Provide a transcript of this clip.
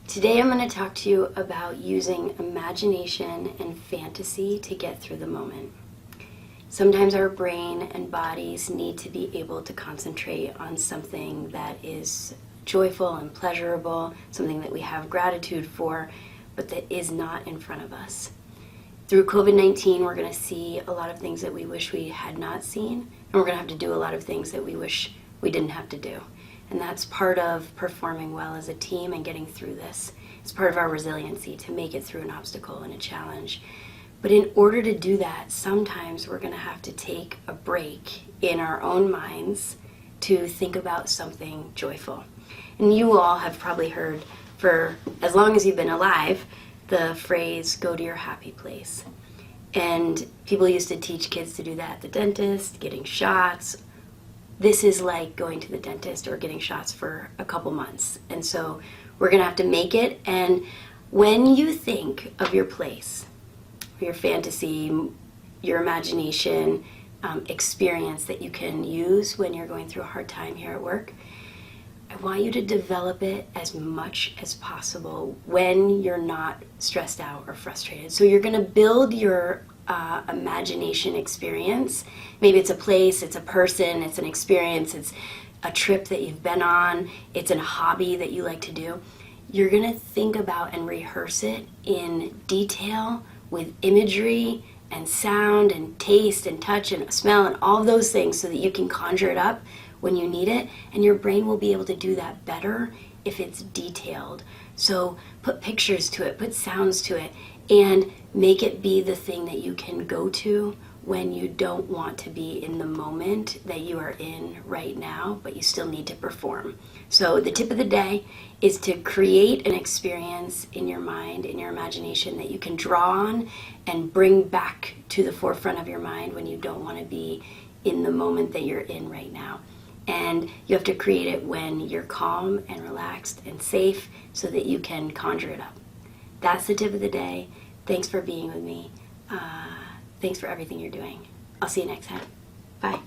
Today I'm going to talk to you about using imagination and fantasy to get through the moment. Sometimes our brain and bodies need to be able to concentrate on something that is joyful and pleasurable, something that we have gratitude for, but that is not in front of us. Through COVID-19, we're going to see a lot of things that we wish we had not seen, and we're going to have to do a lot of things that we wish we didn't have to do. And that's part of performing well as a team and getting through this. It's part of our resiliency to make it through an obstacle and a challenge. But in order to do that, sometimes we're going to have to take a break in our own minds to think about something joyful. And you all have probably heard, for as long as you've been alive, the phrase, go to your happy place. And people used to teach kids to do that at the dentist, getting shots. This is like going to the dentist or getting shots for a couple months. And so we're going to have to make it. And when you think of your place, your fantasy, your imagination, experience that you can use when you're going through a hard time here at work, I want you to develop it as much as possible when you're not stressed out or frustrated. So you're going to build your imagination experience. Maybe it's a place, it's a person, it's an experience, it's a trip that you've been on, it's a hobby that you like to do. You're going to think about and rehearse it in detail with imagery and sound and taste and touch and smell and all of those things so that you can conjure it up when you need it, and your brain will be able to do that better if it's detailed. So put pictures to it, put sounds to it, and make it be the thing that you can go to when you don't want to be in the moment that you are in right now, but you still need to perform. So the tip of the day is to create an experience in your mind, in your imagination, that you can draw on and bring back to the forefront of your mind when you don't want to be in the moment that you're in right now. And you have to create it when you're calm and relaxed and safe so that you can conjure it up. That's the tip of the day. Thanks for being with me. Thanks for everything you're doing. I'll see you next time. Bye.